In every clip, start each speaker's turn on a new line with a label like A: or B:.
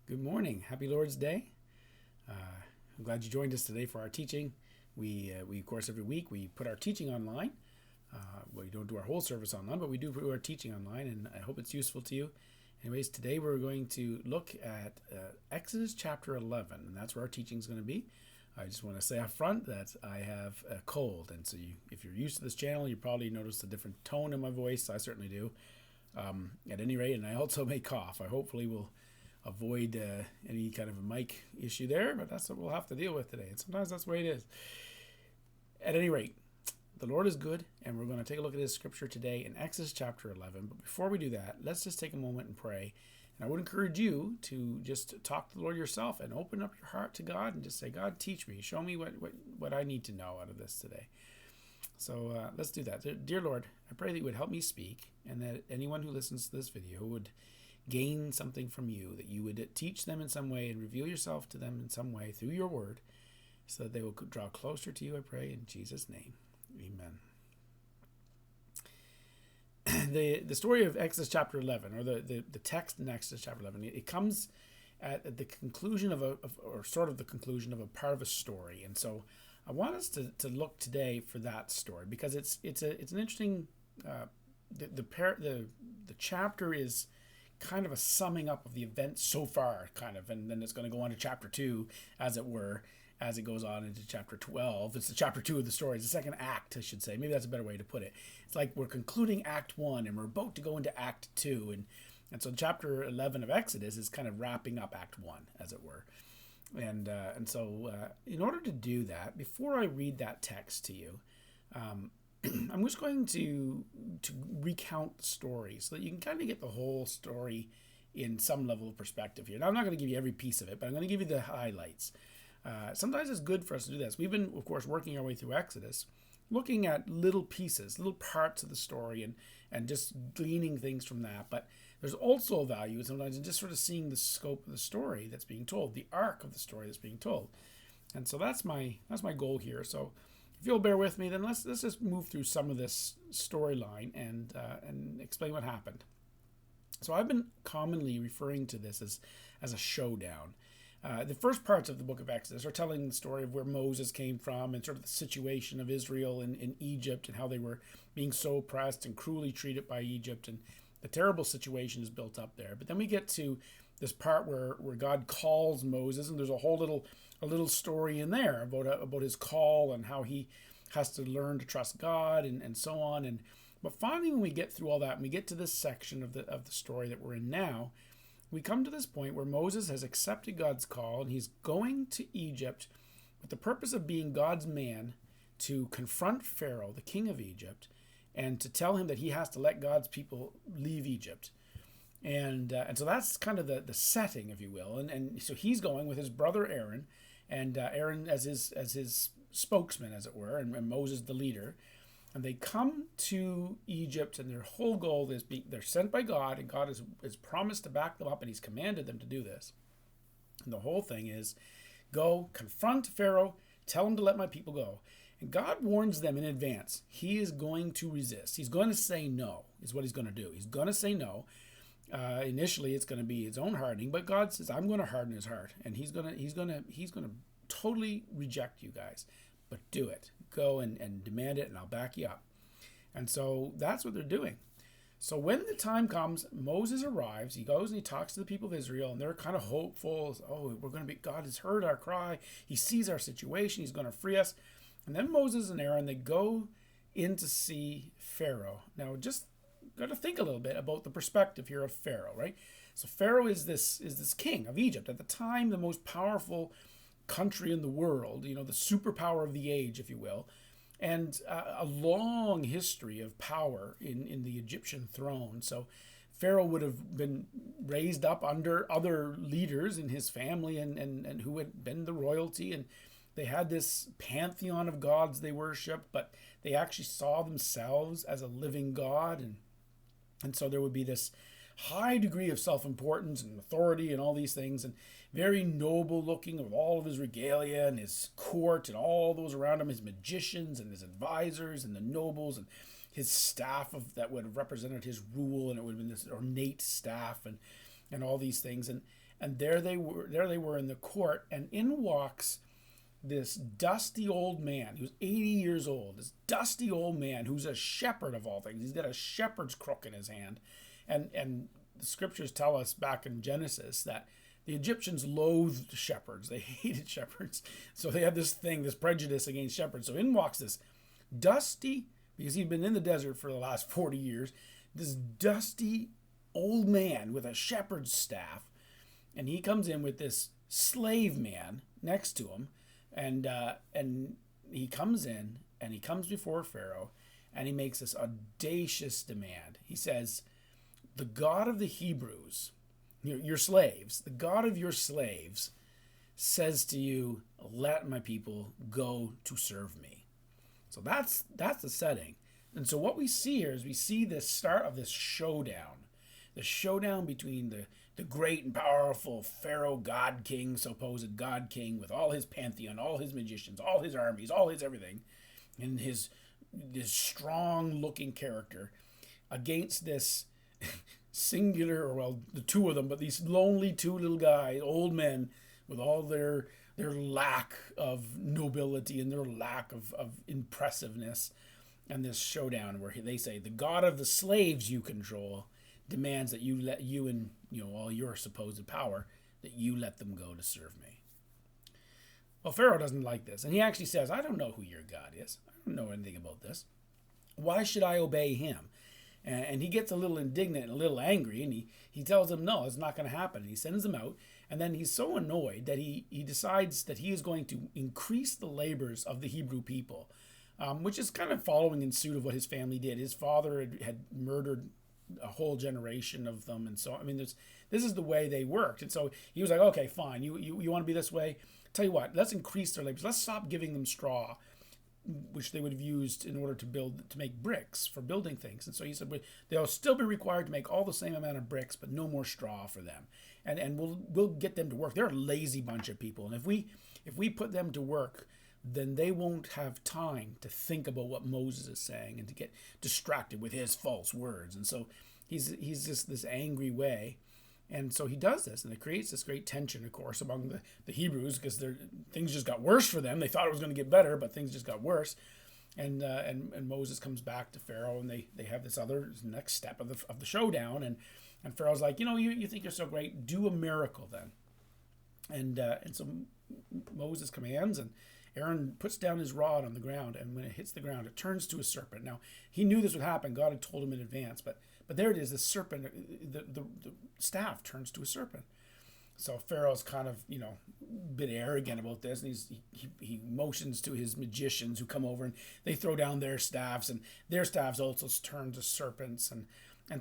A: Good morning. Happy Lord's Day. I'm glad you joined us today for our teaching. We of course, every week we put our teaching online. We don't do our whole service online, but we do our teaching online, and I hope it's useful to you. Anyways, today we're going to look at Exodus chapter 11, and that's where our teaching is going to be. I just want to say up front that I have a cold, and so if you're used to this channel, you probably noticed a different tone in my voice. I certainly do. At any rate, and I also may cough. I hopefully will avoid any kind of a mic issue there, but that's what we'll have to deal with today. And sometimes that's the way it is. At any rate, the Lord is good, and we're going to take a look at His scripture today in Exodus chapter 11. But before we do that, let's just take a moment and pray. And I would encourage you to just talk to the Lord yourself and open up your heart to God and just say, God, teach me. Show me what I need to know out of this today. So let's do that. Dear Lord, I pray that you would help me speak, and that anyone who listens to this video would gain something from you, that you would teach them in some way and reveal yourself to them in some way through your word, so that they will draw closer to you, I pray, in Jesus' name. Amen. The story of Exodus chapter 11, or the text in Exodus chapter 11, it comes at the conclusion of the conclusion of a part of a story. And so I want us to look today for that story, because it's an interesting, the chapter is kind of a summing up of the events so far, and then it's going to go on to chapter 2, as it were, as it goes on into chapter 12. It's the chapter 2 of the story. It's the second act, I should say. Maybe that's a better way to put it. It's like we're concluding Act 1, and we're about to go into Act 2, and so chapter 11 of Exodus is kind of wrapping up Act 1, as it were. And so in order to do that, before I read that text to you, I'm just going to recount the story so that you can kind of get the whole story in some level of perspective here. Now, I'm not going to give you every piece of it, but I'm going to give you the highlights. Sometimes it's good for us to do this. We've been, of course, working our way through Exodus, looking at little pieces, little parts of the story, and just gleaning things from that. But there's also value sometimes in just sort of seeing the scope of the story that's being told, the arc of the story that's being told. And so that's my goal here. So if you'll bear with me, then let's just move through some of this storyline and explain what happened. So I've been commonly referring to this as a showdown. The first parts of the book of Exodus are telling the story of where Moses came from and sort of the situation of Israel in Egypt, and how they were being so oppressed and cruelly treated by Egypt, and the terrible situation is built up there. But then we get to this part where God calls Moses, and there's a whole little story in there about his call and how he has to learn to trust God and so on. But finally, when we get through all that and we get to this section of the story that we're in now, we come to this point where Moses has accepted God's call, and he's going to Egypt with the purpose of being God's man to confront Pharaoh, the king of Egypt, and to tell him that he has to let God's people leave Egypt. And so that's kind of the setting, if you will. And so he's going with his brother Aaron, and Aaron as his spokesman, as it were, and Moses the leader. And they come to Egypt, and their whole goal is they're sent by God, and God has promised to back them up, and he's commanded them to do this. And the whole thing is, go, confront Pharaoh, tell him to let my people go. And God warns them in advance. He is going to resist. He's going to say no, is what he's going to do. He's going to say no. Initially, it's going to be his own hardening, but God says, I'm going to harden his heart, and he's going to totally reject you guys. But do it. Go and demand it, and I'll back you up. And so that's what they're doing. So when the time comes, Moses arrives. He goes and he talks to the people of Israel, and they're kind of hopeful. Oh, God has heard our cry. He sees our situation. He's going to free us. And then Moses and Aaron, they go in to see Pharaoh. Now, just got to think a little bit about the perspective here of Pharaoh, right? So Pharaoh is this king of Egypt, at the time the most powerful country in the world, the superpower of the age, if you will, and a long history of power in the Egyptian throne. So Pharaoh would have been raised up under other leaders in his family and who had been the royalty, and they had this pantheon of gods they worshiped, but they actually saw themselves as a living God, and so there would be this high degree of self-importance and authority and all these things, and very noble looking with all of his regalia and his court and all those around him, his magicians and his advisors and the nobles and his staff that would have represented his rule, and it would have been this ornate staff and all these things. And there they were in the court, and in walks this dusty old man who's 80 years old, this dusty old man who's a shepherd of all things. He's got a shepherd's crook in his hand. And the scriptures tell us back in Genesis that the Egyptians loathed shepherds. They hated shepherds. So they had this prejudice against shepherds. So in walks this dusty, because he'd been in the desert for the last 40 years, this dusty old man with a shepherd's staff. And he comes in with this slave man next to him. And he comes in and he comes before Pharaoh and he makes this audacious demand. He says, the God of the Hebrews, your slaves, the God of your slaves says to you, let my people go to serve me. So that's the setting. And so what we see here is we see the start of this showdown. The showdown between the great and powerful Pharaoh God King, supposed God King, with all his pantheon, all his magicians, all his armies, all his everything, and this strong-looking character against this singular, well, the two of them, but these lonely two little guys, old men, with all their lack of nobility and their lack of impressiveness, and this showdown where they say, the God of the slaves you control demands that you and all your supposed power, that you let them go to serve me. Well, Pharaoh doesn't like this, and he actually says, I don't know who your God is. I don't know anything about this. Why should I obey him? And he gets a little indignant and a little angry, and he tells them, no, it's not going to happen. And he sends them out, and then he's so annoyed that he decides that he is going to increase the labors of the Hebrew people, which is kind of following in suit of what his family did. His father had murdered a whole generation of them, and so, I mean, this is the way they worked. And so he was like, okay, fine, you want to be this way? Tell you what, let's increase their labors. Let's stop giving them straw, which they would have used in order to make bricks for building things. And so he said, they'll still be required to make all the same amount of bricks, but no more straw for them. And we'll get them to work. They're a lazy bunch of people. And if we put them to work, then they won't have time to think about what Moses is saying and to get distracted with his false words. And so he's just this angry way. And so he does this, and it creates this great tension, of course, among the Hebrews, because things just got worse for them. They thought it was going to get better, but things just got worse. And Moses comes back to Pharaoh, and they have this next step of the showdown. And Pharaoh's like, you think you're so great, do a miracle then. And so Moses commands, and Aaron puts down his rod on the ground, and when it hits the ground, it turns to a serpent. Now, he knew this would happen. God had told him in advance, but there it is, the serpent, the staff turns to a serpent. So Pharaoh's kind of, a bit arrogant about this, and he motions to his magicians who come over, and they throw down their staffs, and their staffs also turn to serpents, and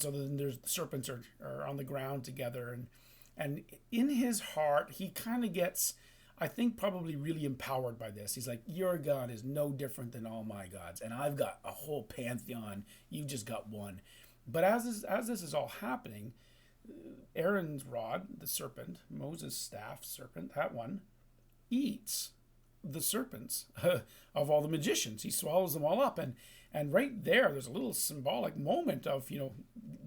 A: so then the serpents are on the ground together, and in his heart, he kind of gets, I think, probably really empowered by this. He's like, your God is no different than all my gods, and I've got a whole pantheon. You've just got one. But as this is all happening, Aaron's rod, the serpent, Moses' staff, serpent, that one, eats the serpents of all the magicians. He swallows them all up. And right there's a little symbolic moment of,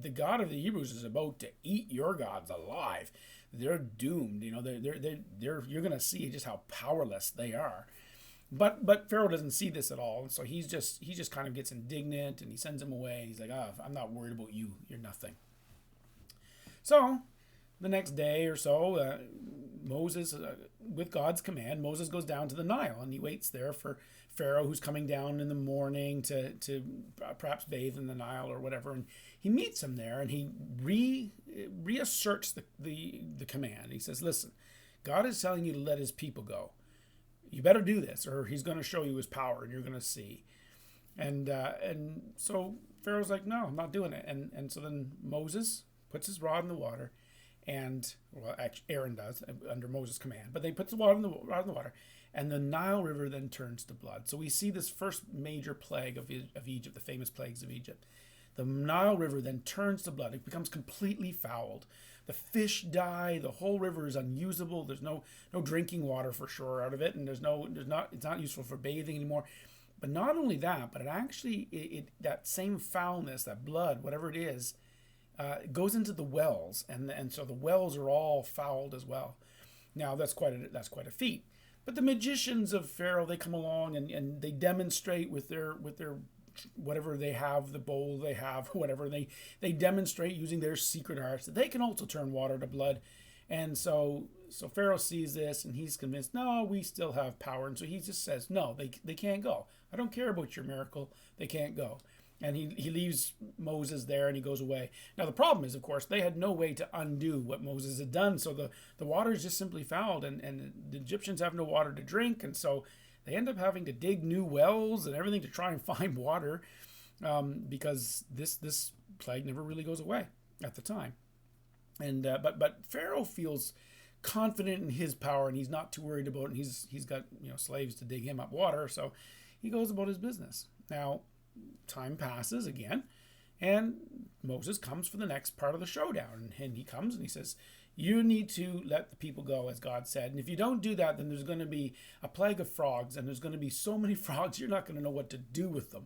A: the God of the Hebrews is about to eat your gods alive. They're doomed. You're going to see just how powerless they are. But Pharaoh doesn't see this at all, and so he just kind of gets indignant, and he sends him away. He's like, I'm not worried about you. You're nothing. So the next day or so, Moses, with God's command, Moses goes down to the Nile, and he waits there for Pharaoh, who's coming down in the morning to perhaps bathe in the Nile or whatever, and he meets him there, and he reasserts the command. He says, listen, God is telling you to let his people go. You better do this, or he's going to show you his power, and you're going to see. And so Pharaoh's like, no, I'm not doing it. And so then Moses puts his rod in the water, and actually Aaron does under Moses' command. But they put the rod in the water, and the Nile River then turns to blood. So we see this first major plague of Egypt, the famous plagues of Egypt. The Nile River then turns to blood. It becomes completely fouled. The fish die. The whole river is unusable. There's no drinking water for sure out of it, and it's not useful for bathing anymore. But not only that, but it actually that same foulness, that blood, whatever it is, goes into the wells, and so the wells are all fouled as well. Now that's quite a feat. But the magicians of Pharaoh, they come along and they demonstrate with their whatever they have, the bowl they have, whatever they demonstrate using their secret arts that they can also turn water to blood. And so Pharaoh sees this and he's convinced, no, we still have power. And so he just says, no, they can't go. I don't care about your miracle. They can't go. And he leaves Moses there and he goes away. Now, the problem is, of course, they had no way to undo what Moses had done. So the water is just simply fouled and the Egyptians have no water to drink. And so they end up having to dig new wells and everything to try and find water because this plague never really goes away at the time. And but Pharaoh feels confident in his power and he's not too worried about it. And he's got slaves to dig him up water. So he goes about his business. Now, time passes again, and Moses comes for the next part of the showdown. And he comes and he says, you need to let the people go, as God said. And if you don't do that, then there's going to be a plague of frogs, and there's going to be so many frogs, you're not going to know what to do with them.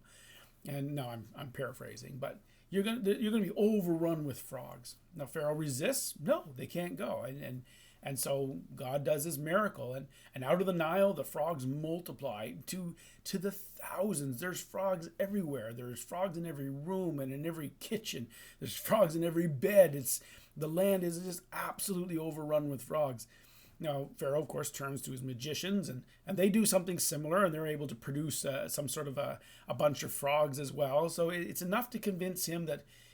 A: And no, I'm paraphrasing, but you're going to be overrun with frogs. Now, Pharaoh resists. No, they can't go. And so God does his miracle, and out of the Nile the frogs multiply to the thousands. There's frogs everywhere. There's frogs in every room and in every kitchen. There's frogs in every bed. The land is just absolutely overrun with frogs. Now, Pharaoh, of course, turns to his magicians, and they do something similar, and they're able to produce some sort of a bunch of frogs as well. So it's enough to convince him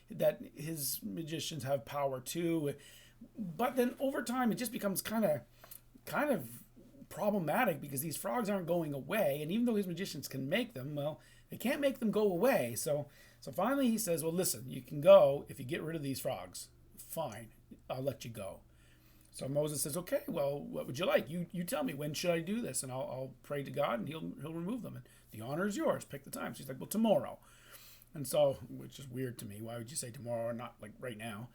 A: that his magicians have power too. But then over time, it just becomes kind of problematic because these frogs aren't going away. And even though his magicians can make them, well, they can't make them go away. So finally he says, well, listen, you can go if you get rid of these frogs. Fine, I'll let you go. So Moses says, okay, well, what would you like? You tell me, when should I do this? And I'll pray to God and he'll remove them. And the honor is yours. Pick the time. She's like, well, tomorrow. And so, which is weird to me. Why would you say tomorrow or not like right now?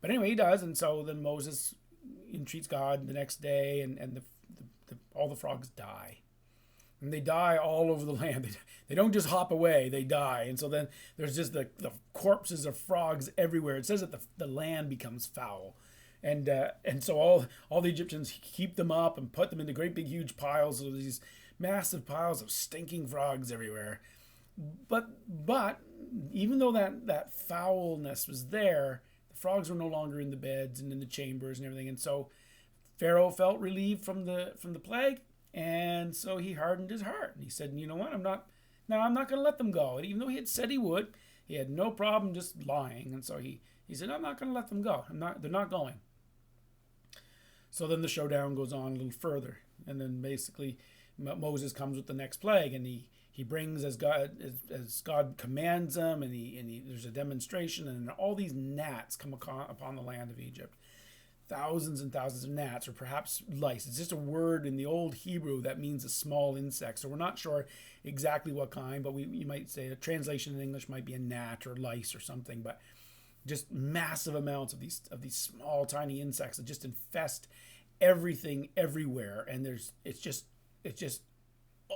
A: But anyway, he does, and so then Moses entreats God the next day, and all the frogs die. And they die all over the land. They don't just hop away, they die. And so then there's just the corpses of frogs everywhere. It says that the land becomes foul. And so all the Egyptians keep them up and put them into great big huge piles of these massive piles of stinking frogs everywhere. But even though that foulness was there, frogs were no longer in the beds and in the chambers and everything. And so Pharaoh felt relieved from the plague, and so he hardened his heart. And he said, you know what, I'm not going to let them go. And even though he had said he would, he had no problem just lying. And so he said, I'm not going to let them go. They're not going. So then the showdown goes on a little further. And then basically Moses comes with the next plague, and he brings as God commands him, and there's a demonstration, and all these gnats come upon the land of Egypt. Thousands and thousands of gnats, or perhaps lice. It's just a word in the old Hebrew that means a small insect. So we're not sure exactly what kind, but you might say a translation in English might be a gnat or lice or something. But just massive amounts of these small, tiny insects that just infest everything everywhere. And it's just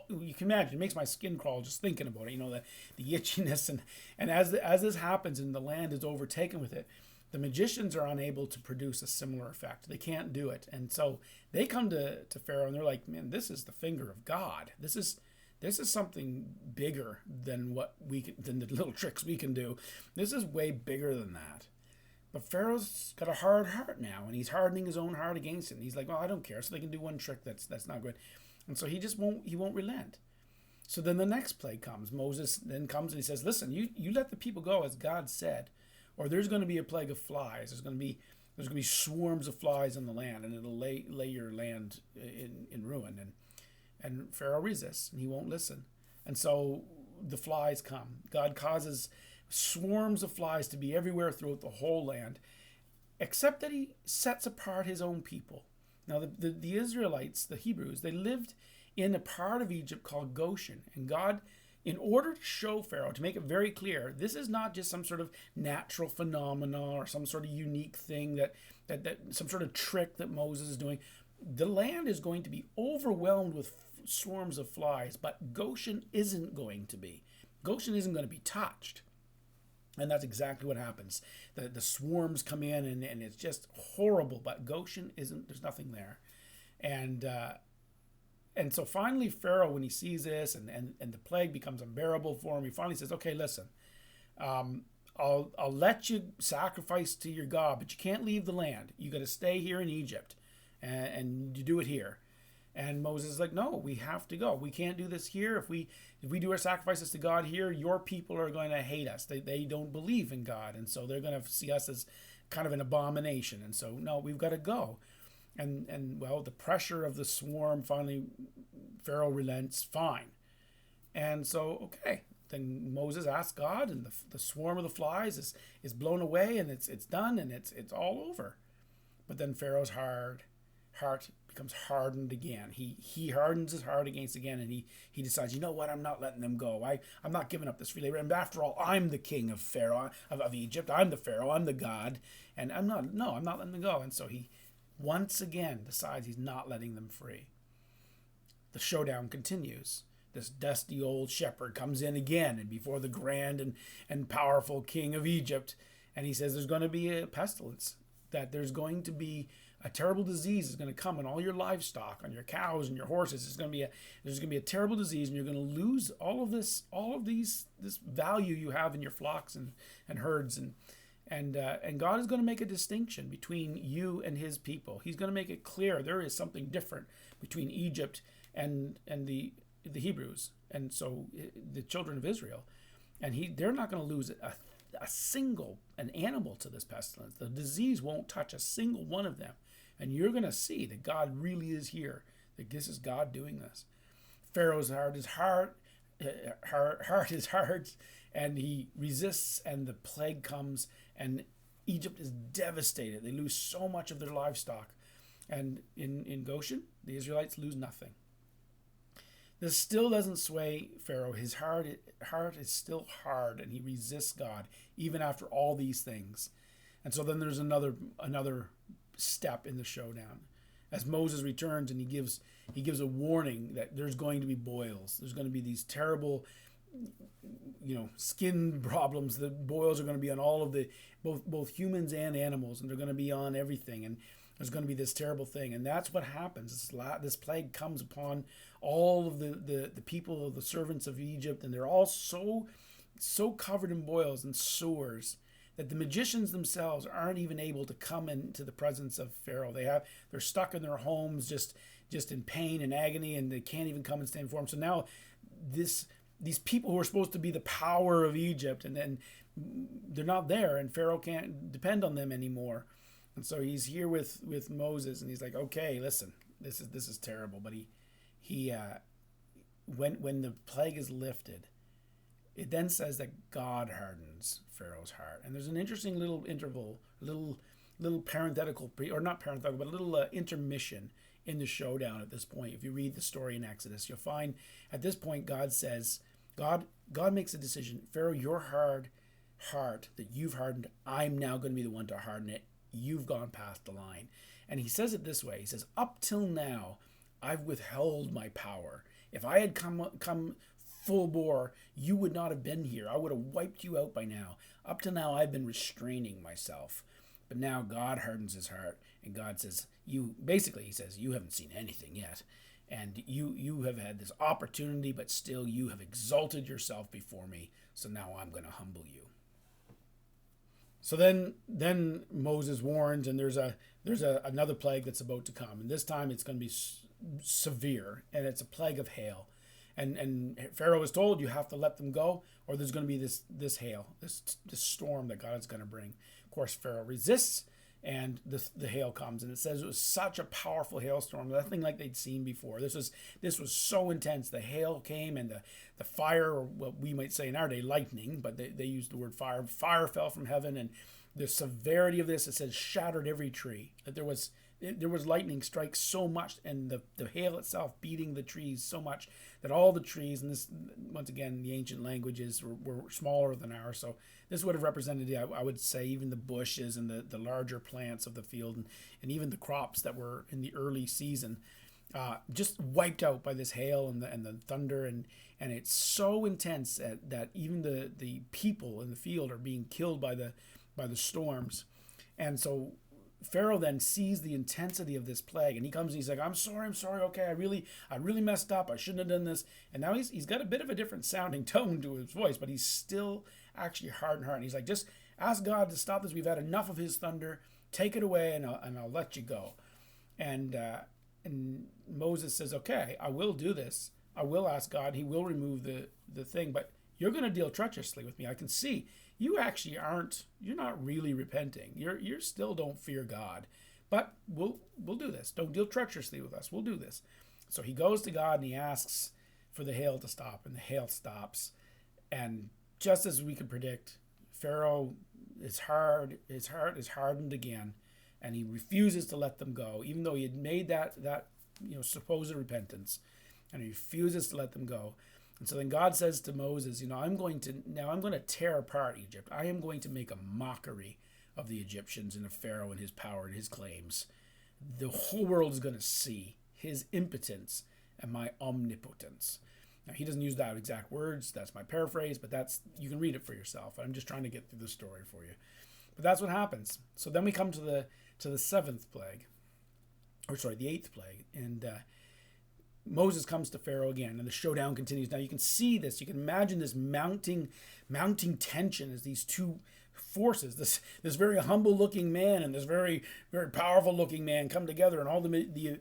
A: you can imagine, it makes my skin crawl just thinking about it, the itchiness. And as this happens and the land is overtaken with it, the magicians are unable to produce a similar effect. They can't do it. And so they come to Pharaoh and they're like, man, this is the finger of God. This is something bigger than than the little tricks we can do. This is way bigger than that. But Pharaoh's got a hard heart now, and he's hardening his own heart against it. And he's like, well, I don't care. So they can do one trick that's not good. And so he won't relent. So then the next plague comes. Moses then comes and he says, listen, you let the people go as God said, or there's going to be a plague of flies. There's going to be swarms of flies in the land, and it'll lay your land in ruin. And Pharaoh resists, and he won't listen. And so the flies come. God causes swarms of flies to be everywhere throughout the whole land, except that he sets apart his own people. Now, the Israelites, the Hebrews, they lived in a part of Egypt called Goshen. And God, in order to show Pharaoh, to make it very clear, this is not just some sort of natural phenomena or some sort of unique thing that some sort of trick that Moses is doing. The land is going to be overwhelmed with swarms of flies, but Goshen isn't going to be. Goshen isn't going to be touched. And that's exactly what happens. The swarms come in, and it's just horrible. But Goshen isn't. There's nothing there, and so finally Pharaoh, when he sees this, and the plague becomes unbearable for him, he finally says, "Okay, listen, I'll let you sacrifice to your God, but you can't leave the land. You got to stay here in Egypt, and you do it here." And Moses is like, "No, we have to go. We can't do this here. If we do our sacrifices to God here, your people are going to hate us. They don't believe in God, and so they're going to see us as kind of an abomination. And so no, we've got to go." And well, the pressure of the swarm, finally Pharaoh relents. Fine. And so okay, then Moses asks God, and the swarm of the flies is blown away, and it's done, and it's all over. But then Pharaoh's heart becomes hardened again. He hardens his heart against again, and he decides, you know what, I'm not letting them go. I'm not giving up this freely. And after all, I'm the king of Pharaoh of Egypt. I'm the Pharaoh. I'm the God, and I'm not letting them go. And so he once again decides he's not letting them free. The showdown continues. This dusty old shepherd comes in again, and before the grand and powerful king of Egypt, and he says there's going to be a pestilence, that there's going to be a terrible disease is going to come on all your livestock, on your cows and your horses. There's going to be a terrible disease, and you're going to lose all of this value you have in your flocks and herds, and God is going to make a distinction between you and his people. He's going to make it clear there is something different between Egypt and the Hebrews, and so the children of Israel, and they're not going to lose an animal to this pestilence. The disease won't touch a single one of them, and you're going to see that God really is here. That this is God doing this. Pharaoh's heart is hard, and he resists, and the plague comes, and Egypt is devastated. They lose so much of their livestock, and in Goshen, the Israelites lose nothing. This still doesn't sway Pharaoh. His heart is still hard, and he resists God even after all these things. And so then there's another step in the showdown, as Moses returns, and he gives a warning that there's going to be boils. There's going to be these terrible, skin problems. The boils are going to be on all of the both humans and animals, and they're going to be on everything. And there's going to be this terrible thing, and that's what happens. This plague comes upon all of the people, the servants of Egypt, and they're all so covered in boils and sores that the magicians themselves aren't even able to come into the presence of Pharaoh. They're stuck in their homes, just in pain and agony, and they can't even come and stand before him. So now these people who are supposed to be the power of Egypt, and then they're not there, and Pharaoh can't depend on them anymore. And so he's here with Moses, and he's like, okay, listen, this is terrible. But when the plague is lifted, it then says that God hardens Pharaoh's heart. And there's an interesting little interval, little parenthetical, or not parenthetical, but a little intermission in the showdown at this point. If you read the story in Exodus, you'll find at this point God makes a decision. Pharaoh, your hard heart that you've hardened, I'm now going to be the one to harden it. You've gone past the line. And he says it this way. He says, up till now, I've withheld my power. If I had come full bore, you would not have been here. I would have wiped you out by now. Up to now, I've been restraining myself. But now God hardens his heart, and God says, he says, you haven't seen anything yet. And you have had this opportunity, but still you have exalted yourself before me. So now I'm going to humble you. So then Moses warns, and there's another plague that's about to come, and this time it's going to be severe, and it's a plague of hail, and Pharaoh is told you have to let them go, or there's going to be this hail, this storm that God is going to bring. Of course, Pharaoh resists, and the hail comes, and it says it was such a powerful hailstorm, nothing like they'd seen before. This was so intense. The hail came, and the fire, or what we might say in our day, lightning, but they used the word fire. Fire fell from heaven, and the severity of this, it says, shattered every tree. That there was lightning strikes so much, and the hail itself beating the trees so much that all the trees, and this, once again, the ancient languages were smaller than ours, so this would have represented, I would say, even the bushes and the larger plants of the field, and even the crops that were in the early season. just wiped out by this hail and the thunder, and it's so intense that even the people in the field are being killed by the storms. And so Pharaoh then sees the intensity of this plague, and he comes and he's like, I'm sorry, okay, I really messed up, I shouldn't have done this. And now he's got a bit of a different sounding tone to his voice, but he's still actually hard and hard. And he's like, just ask God to stop this. We've had enough of his thunder. Take it away, and I'll let you go. And Moses says, okay, I will do this. I will ask God. He will remove the thing, but you're going to deal treacherously with me. I can see you actually you're not really repenting. You still don't fear God, but we'll do this. Don't deal treacherously with us. We'll do this. So he goes to God and he asks for the hail to stop, and the hail stops. And just as we could predict, Pharaoh, his heart is hardened again, and he refuses to let them go, even though he had made that supposed repentance, and he refuses to let them go. And so then God says to Moses, I'm going to tear apart Egypt. I am going to make a mockery of the Egyptians and of Pharaoh and his power and his claims. The whole world is going to see his impotence and my omnipotence. Now, he doesn't use that exact words. That's my paraphrase, but you can read it for yourself. I'm just trying to get through the story for you. But that's what happens. So then we come to the seventh plague, the eighth plague, and Moses comes to Pharaoh again, and the showdown continues. Now you can see this. You can imagine this mounting tension as these two forces, this very humble-looking man and this very, very powerful-looking man come together, and all the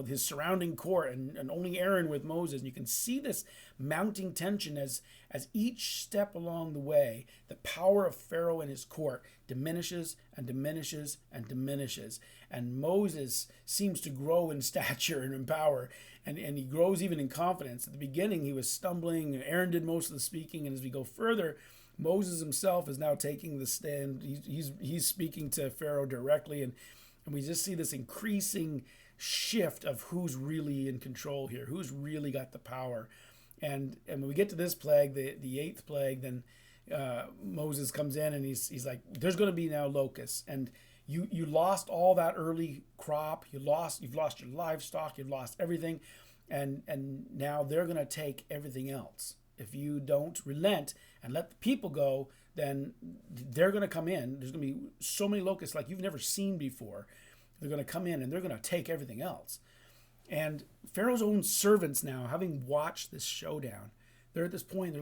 A: his surrounding court, and only Aaron with Moses. And you can see this mounting tension as each step along the way, the power of Pharaoh and his court diminishes and diminishes and diminishes. And Moses seems to grow in stature and in power, and he grows even in confidence. At the beginning, he was stumbling, and Aaron did most of the speaking, and as we go further, Moses himself is now taking the stand. He's speaking to Pharaoh directly, and we just see this increasing shift of who's really in control here, who's really got the power. And when we get to this plague, the eighth plague, then Moses comes in and he's like, there's going to be now locusts, and you lost all that early crop, you've lost your livestock, you've lost everything, and now they're going to take everything else. If you don't relent and let the people go, then they're going to come in. There's going to be so many locusts like you've never seen before. They're going to come in and they're going to take everything else. And Pharaoh's own servants now, having watched this showdown, they're at this point,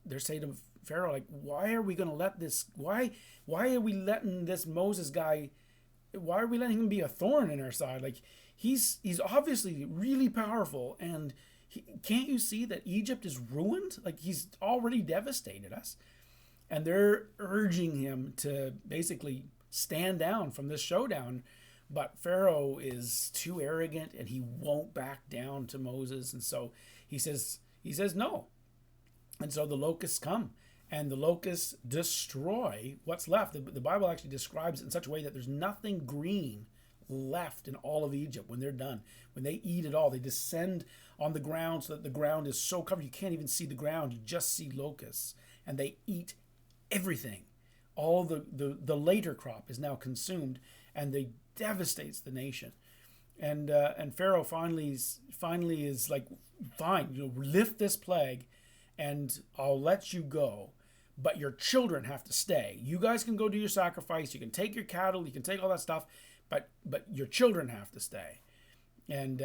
A: they're saying to Pharaoh, like, why are we going to let this, why are we letting this Moses guy, why are we letting him be a thorn in our side? Like, he's obviously really powerful, and can't you see that Egypt is ruined? Like, he's already devastated us. And they're urging him to basically stand down from this showdown. But Pharaoh is too arrogant, and he won't back down to Moses. And so he says no. And so the locusts come, and the locusts destroy what's left. The Bible actually describes it in such a way that there's nothing green left in all of Egypt when they're done. When they eat it all, they descend on the ground so that the ground is so covered you can't even see the ground. You just see locusts, and they eat everything. All the later crop is now consumed, and they devastates the nation. And Pharaoh finally is like, fine, lift this plague, and I'll let you go. But your children have to stay. You guys can go do your sacrifice. You can take your cattle. You can take all that stuff. But your children have to stay. And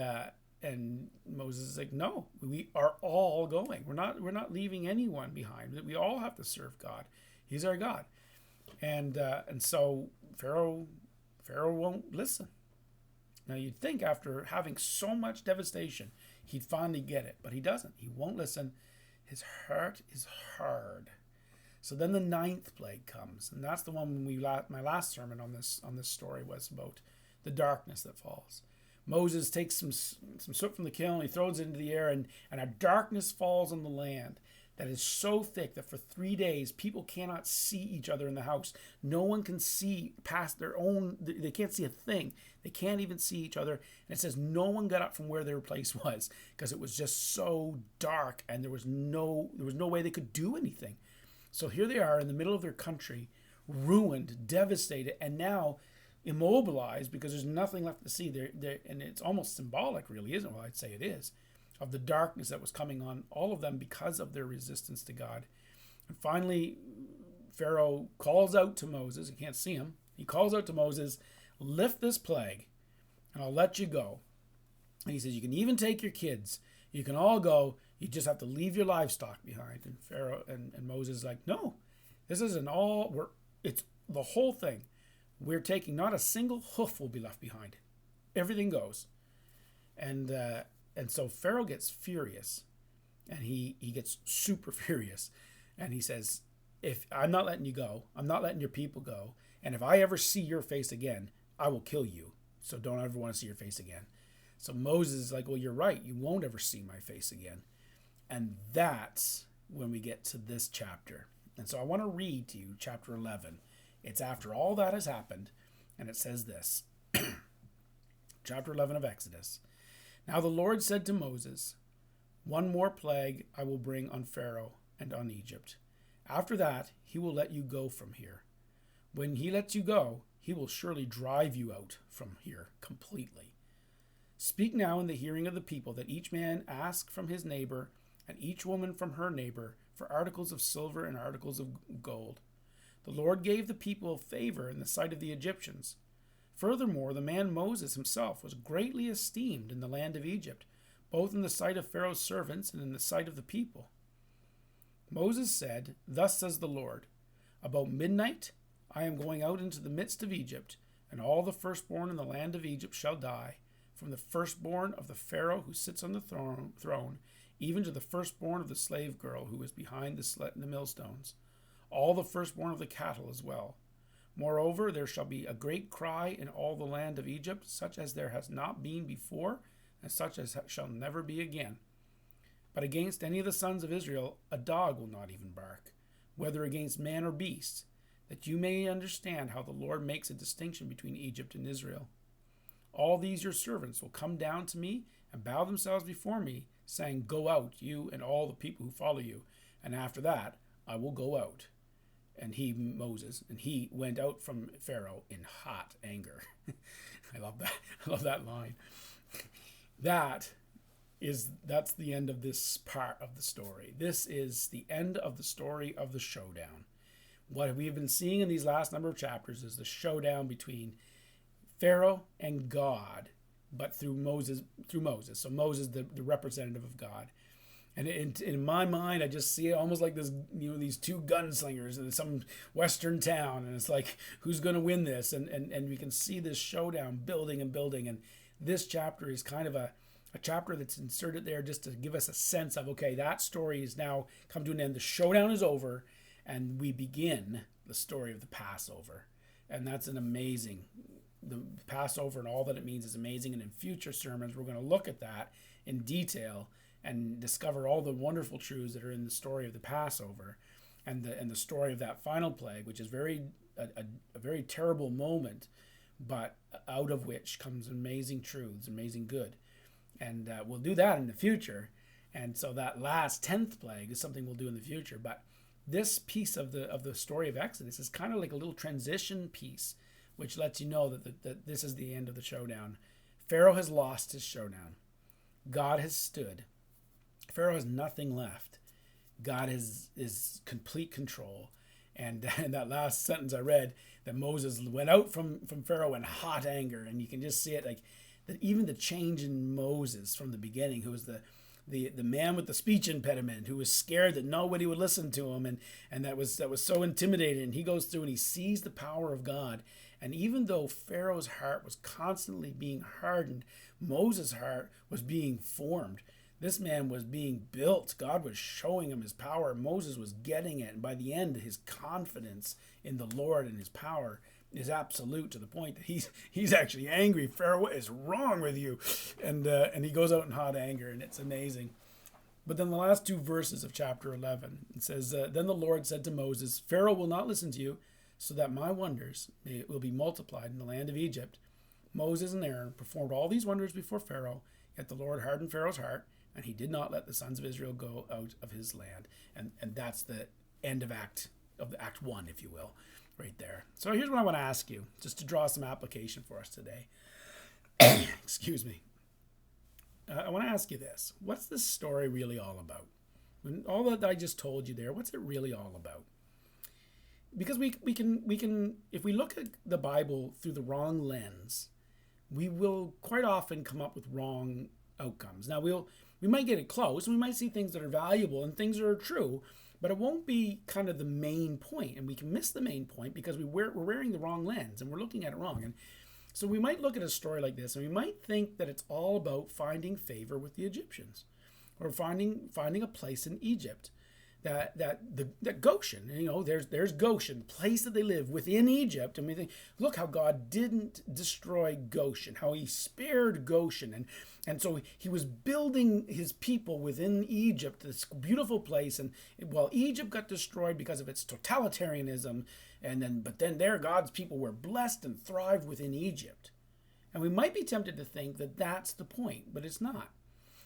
A: Moses is like, no, we are all going. We're not leaving anyone behind. We all have to serve God. He's our God. And so Pharaoh won't listen. Now you'd think after having so much devastation, he'd finally get it, but he doesn't. He won't listen. His heart is hard. So then the ninth plague comes, and that's the one my last sermon on this story was about the darkness that falls. Moses takes some soot from the kiln, he throws it into the air, and a darkness falls on the land that is so thick that for 3 days people cannot see each other in the house. No one can see past they can't see a thing. They can't even see each other. And it says no one got up from where their place was because it was just so dark, and there was no way they could do anything. So here they are in the middle of their country, ruined, devastated, and now immobilized because there's nothing left to see. And it's almost symbolic, really, isn't it? Well, I'd say it is, of the darkness that was coming on all of them because of their resistance to God. And finally, Pharaoh calls out to Moses. You can't see him. He calls out to Moses, lift this plague, and I'll let you go. And he says, you can even take your kids. You can all go. You just have to leave your livestock behind. And Pharaoh and Moses is like, no, this isn't all. It's the whole thing. We're taking, not a single hoof will be left behind. Everything goes. And so Pharaoh gets furious, and he gets super furious. And he says, if I'm not letting you go, I'm not letting your people go. And if I ever see your face again, I will kill you. So don't ever want to see your face again. So Moses is like, well, you're right. You won't ever see my face again. And that's when we get to this chapter. And so I want to read to you chapter 11. It's after all that has happened. And it says this. Chapter 11 of Exodus. Now the Lord said to Moses, one more plague I will bring on Pharaoh and on Egypt. After that, he will let you go from here. When he lets you go, he will surely drive you out from here completely. Speak now in the hearing of the people that each man ask from his neighbor and each woman from her neighbor for articles of silver and articles of gold. The Lord gave the people favor in the sight of the Egyptians. Furthermore, the man Moses himself was greatly esteemed in the land of Egypt, both in the sight of Pharaoh's servants and in the sight of the people. Moses said, thus says the Lord, about midnight I am going out into the midst of Egypt, and all the firstborn in the land of Egypt shall die, from the firstborn of the Pharaoh who sits on the throne, even to the firstborn of the slave girl who is behind the millstones, all the firstborn of the cattle as well. Moreover, there shall be a great cry in all the land of Egypt, such as there has not been before, and such as shall never be again. But against any of the sons of Israel a dog will not even bark, whether against man or beast, that you may understand how the Lord makes a distinction between Egypt and Israel. All these your servants will come down to me and bow themselves before me, saying, go out, you and all the people who follow you, and after that I will go out. And he, Moses, and he went out from Pharaoh in hot anger. I love that. I love that line. That's the end of this part of the story. This is the end of the story of the showdown. What we've been seeing in these last number of chapters is the showdown between Pharaoh and God, but through Moses. So Moses, the representative of God. And in my mind, I just see it almost like this, these two gunslingers in some western town, and it's like, who's going to win this? And we can see this showdown building and building. And this chapter is kind of a chapter that's inserted there just to give us a sense of, okay, that story is now come to an end. The showdown is over, and we begin the story of the Passover. And that's the Passover and all that it means is amazing. And in future sermons, we're going to look at that in detail and discover all the wonderful truths that are in the story of the Passover and the story of that final plague, which is a very terrible moment, but out of which comes amazing truths, amazing good. And we'll do that in the future. And so that last 10th plague is something we'll do in the future. But this piece of the story of Exodus is kind of like a little transition piece, which lets you know that this is the end of the showdown. Pharaoh has lost his showdown. God has stood. Pharaoh has nothing left. God is complete control. And that last sentence I read, that Moses went out from Pharaoh in hot anger, and you can just see it, like that even the change in Moses from the beginning, who was the man with the speech impediment, who was scared that nobody would listen to him, and that was so intimidating. And he goes through and he sees the power of God. And even though Pharaoh's heart was constantly being hardened, Moses' heart was being formed. This man was being built. God was showing him his power. Moses was getting it. And by the end, his confidence in the Lord and his power is absolute, to the point that he's actually angry. Pharaoh, what is wrong with you? And he goes out in hot anger, and it's amazing. But then the last two verses of chapter 11, it says, then the Lord said to Moses, Pharaoh will not listen to you, so that my wonders will be multiplied in the land of Egypt. Moses and Aaron performed all these wonders before Pharaoh, yet the Lord hardened Pharaoh's heart, and he did not let the sons of Israel go out of his land. And that's the end of Act 1, if you will. right there. So here's what I want to ask you, just to draw some application for us today. Excuse me. I want to ask you this. What's this story really all about? When all that I just told you there, what's it really all about? Because we can if we look at the Bible through the wrong lens, we will quite often come up with wrong outcomes. Now we might get it close, and we might see things that are valuable and things that are true, but it won't be kind of the main point, and we can miss the main point because we're wearing the wrong lens and we're looking at it wrong. And so we might look at a story like this, and we might think that it's all about finding favor with the Egyptians, or finding a place in Egypt. That Goshen, there's Goshen, the place that they live within Egypt, and we think, look how God didn't destroy Goshen, how He spared Goshen, and so He was building His people within Egypt, this beautiful place, and while Egypt got destroyed because of its totalitarianism, but then there God's people were blessed and thrived within Egypt, and we might be tempted to think that that's the point, but it's not.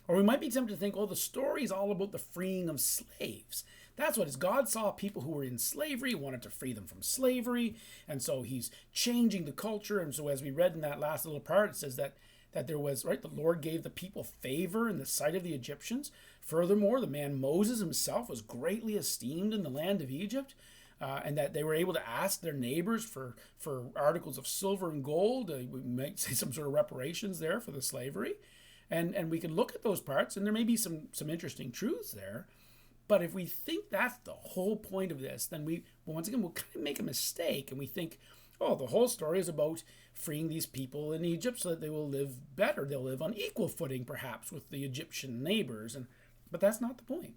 A: Or we might be tempted to think, the story is all about the freeing of slaves. That's what it is. God saw people who were in slavery, wanted to free them from slavery, and so He's changing the culture. And so as we read in that last little part, it says that there was, right, the Lord gave the people favor in the sight of the Egyptians. Furthermore, the man Moses himself was greatly esteemed in the land of Egypt, and that they were able to ask their neighbors for articles of silver and gold. We might say some sort of reparations there for the slavery. And we can look at those parts, and there may be some interesting truths there. But if we think that's the whole point of this, then we'll kind of make a mistake, and we think, the whole story is about freeing these people in Egypt so that they will live better. They'll live on equal footing, perhaps, with the Egyptian neighbors. But that's not the point.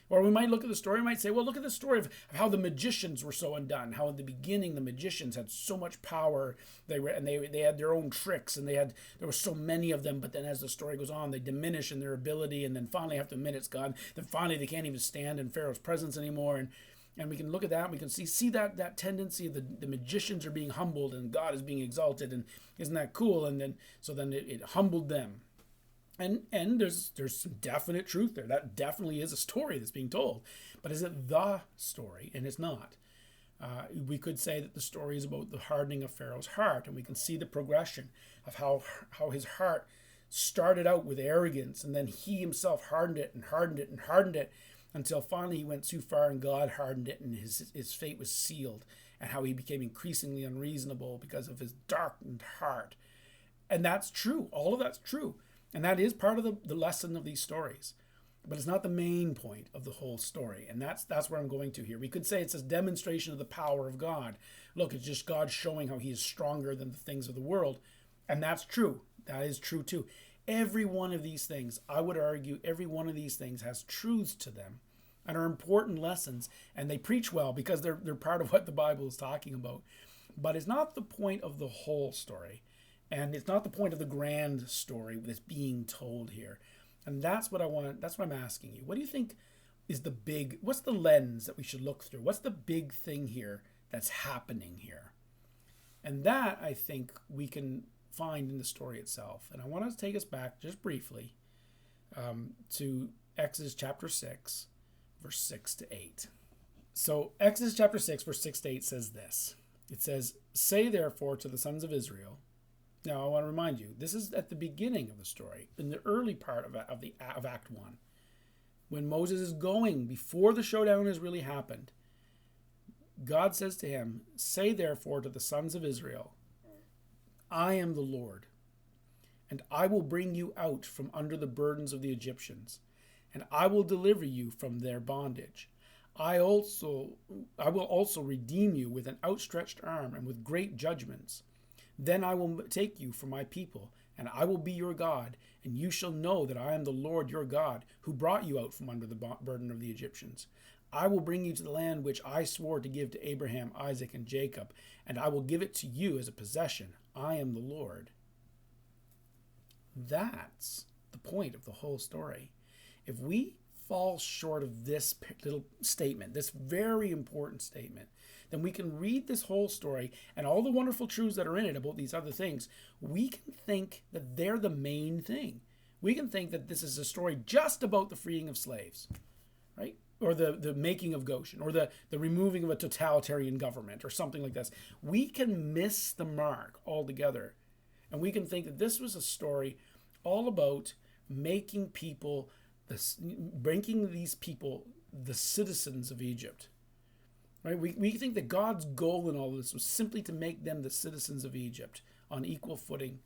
A: Or we might look at the story and might say, look at the story of how the magicians were so undone, how in the beginning the magicians had so much power, they had their own tricks, and there were so many of them, but then as the story goes on, they diminish in their ability, and then finally have to admit it's God. Then finally they can't even stand in Pharaoh's presence anymore, and we can look at that, and we can see that tendency of the magicians are being humbled, and God is being exalted, and isn't that cool? And then it humbled them. And there's some definite truth there. That definitely is a story that's being told. But is it the story? And it's not. We could say that the story is about the hardening of Pharaoh's heart. And we can see the progression of how his heart started out with arrogance. And then he himself hardened it and hardened it and hardened it until finally he went too far and God hardened it and his fate was sealed. And how he became increasingly unreasonable because of his darkened heart. And that's true. All of that's true. And that is part of the lesson of these stories. But it's not the main point of the whole story. And that's where I'm going to here. We could say it's a demonstration of the power of God. Look, it's just God showing how He is stronger than the things of the world. And that's true. That is true too. Every one of these things, I would argue, every one of these things has truths to them and are important lessons. And they preach well because they're part of what the Bible is talking about. But it's not the point of the whole story. And it's not the point of the grand story that's being told here. And that's what I'm asking you. What do you think is what's the lens that we should look through? What's the big thing here that's happening here? And that, I think, we can find in the story itself. And I want to take us back just briefly to Exodus chapter 6, verse 6 to 8. So Exodus chapter 6, verse 6 to 8 says this. It says, "Say therefore to the sons of Israel." Now, I want to remind you, this is at the beginning of the story, in the early part of Act 1, when Moses is going, before the showdown has really happened. God says to him, "Say therefore to the sons of Israel, I am the Lord, and I will bring you out from under the burdens of the Egyptians, and I will deliver you from their bondage. I will also redeem you with an outstretched arm and with great judgments. Then I will take you for my people, and I will be your God, and you shall know that I am the Lord your God, who brought you out from under the burden of the Egyptians. I will bring you to the land which I swore to give to Abraham, Isaac, and Jacob, and I will give it to you as a possession. I am the Lord." That's the point of the whole story. If we fall short of this little statement, this very important statement, then we can read this whole story and all the wonderful truths that are in it about these other things. We can think that they're the main thing. We can think that this is a story just about the freeing of slaves, right? or the making of Goshen, or the removing of a totalitarian government, or something like this. We can miss the mark altogether. And we can think that this was a story all about making these people the citizens of Egypt. Right? We think that God's goal in all this was simply to make them the citizens of Egypt on equal footing.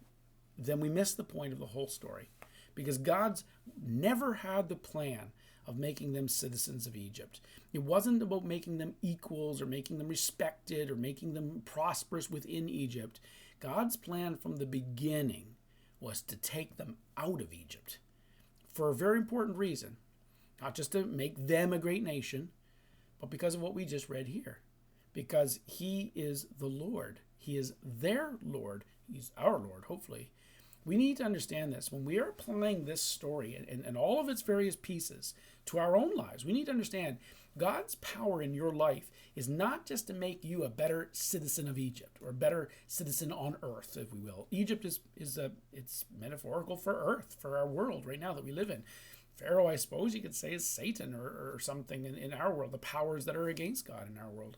A: Then we miss the point of the whole story, because God's never had the plan of making them citizens of Egypt. It wasn't about making them equals or making them respected or making them prosperous within Egypt. God's plan from the beginning was to take them out of Egypt for a very important reason. Not just to make them a great nation, but because of what we just read here. Because he is the Lord. He is their Lord. He's our Lord, hopefully. We need to understand this. When we are applying this story and all of its various pieces to our own lives, we need to understand God's power in your life is not just to make you a better citizen of Egypt, or a better citizen on earth, if we will. Egypt is it's metaphorical for earth, for our world right now that we live in. Pharaoh, I suppose you could say, is Satan or something in our world, the powers that are against God in our world.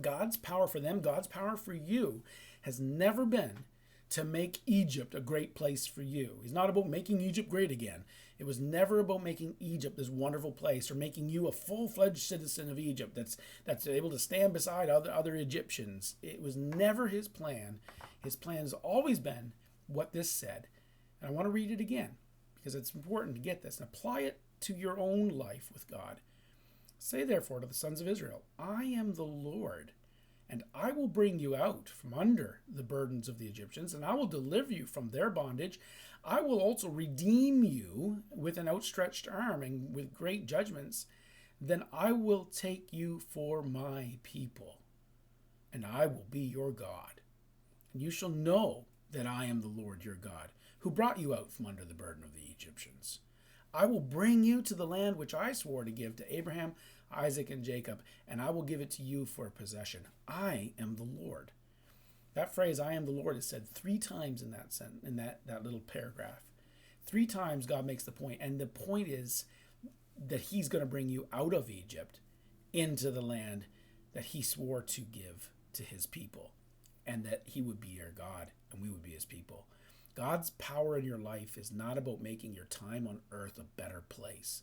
A: God's power for them, God's power for you, has never been to make Egypt a great place for you. He's not about making Egypt great again. It was never about making Egypt this wonderful place, or making you a full-fledged citizen of Egypt that's able to stand beside other Egyptians. It was never his plan. His plan has always been what this said. And I want to read it again, because it's important to get this and apply it to your own life with God. Say therefore to the sons of Israel, I am the Lord, and I will bring you out from under the burdens of the Egyptians, and I will deliver you from their bondage. I will also redeem you with an outstretched arm and with great judgments. Then I will take you for my people, and I will be your God. And you shall know that I am the Lord your God, who brought you out from under the burden of the Egyptians. I will bring you to the land which I swore to give to Abraham, Isaac, and Jacob, and I will give it to you for a possession. I am the Lord. That phrase, I am the Lord, is said 3 times in that sentence, in that little paragraph. 3 times God makes the point, and the point is that he's going to bring you out of Egypt into the land that he swore to give to his people, and that he would be your God and we would be his people. God's power in your life is not about making your time on earth a better place.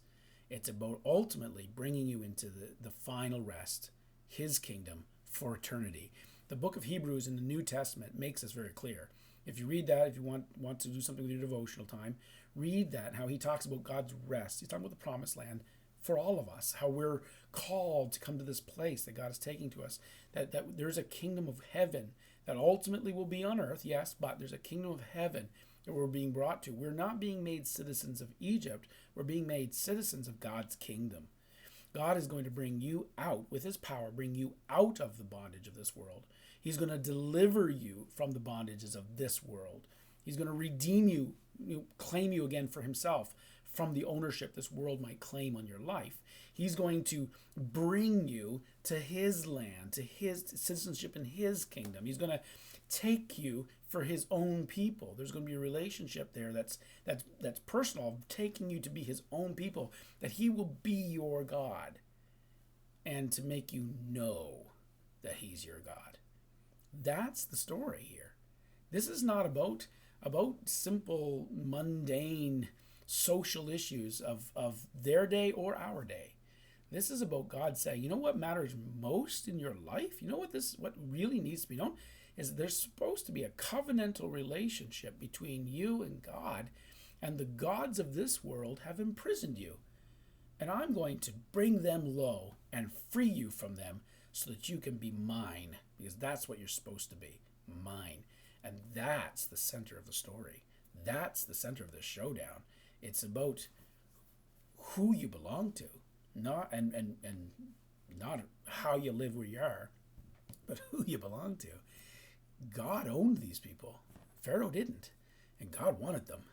A: It's about ultimately bringing you into the final rest, his kingdom, for eternity. The book of Hebrews in the New Testament makes this very clear. If you read that, if you want to do something with your devotional time, read that, how he talks about God's rest. He's talking about the promised land for all of us, how we're called to come to this place that God is taking to us, that there's a kingdom of heaven that ultimately will be on earth, yes, but there's a kingdom of heaven that we're being brought to. We're not being made citizens of Egypt. We're being made citizens of God's kingdom. God is going to bring you out with his power, bring you out of the bondage of this world. He's going to deliver you from the bondages of this world. He's going to redeem you, claim you again for himself from the ownership this world might claim on your life. He's going to bring you to his land, to his citizenship in his kingdom. He's going to take you for his own people. There's going to be a relationship there that's personal, taking you to be his own people, that he will be your God, and to make you know that he's your God. That's the story here. This is not about simple, mundane social issues of their day or our day. This is about God saying, you know what matters most in your life? You know what really needs to be known is that there's supposed to be a covenantal relationship between you and God, and the gods of this world have imprisoned you. And I'm going to bring them low and free you from them so that you can be mine, because that's what you're supposed to be, mine. And that's the center of the story. That's the center of the showdown. It's about who you belong to, not and not how you live where you are, but who you belong to. God owned these people. Pharaoh didn't, and God wanted them.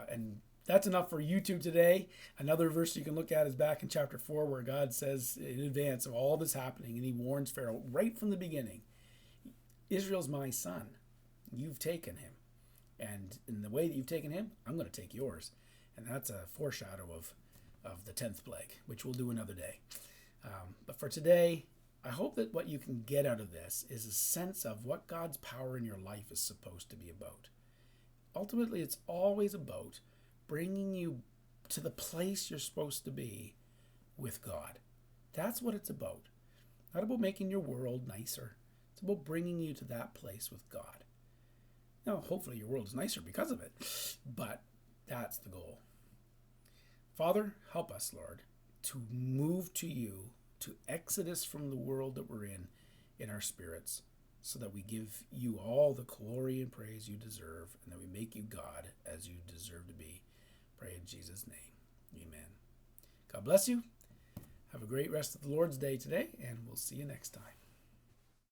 A: And that's enough for YouTube today. Another verse you can look at is back in chapter 4, where God says in advance of all this happening, and he warns Pharaoh right from the beginning, Israel's my son. You've taken him. And in the way that you've taken him, I'm going to take yours. And that's a foreshadow of of the 10th plague, which we'll do another day. But for today, I hope that what you can get out of this is a sense of what God's power in your life is supposed to be about. Ultimately, it's always about bringing you to the place you're supposed to be with God. That's what it's about. Not about making your world nicer. It's about bringing you to that place with God. Now, hopefully your world is nicer because of it, but that's the goal. Father, help us, Lord, to move to you, to exodus from the world that we're in our spirits, so that we give you all the glory and praise you deserve, and that we make you God as you deserve to be. Pray in Jesus' name. Amen. God bless you. Have a great rest of the Lord's Day today, and we'll see you next time.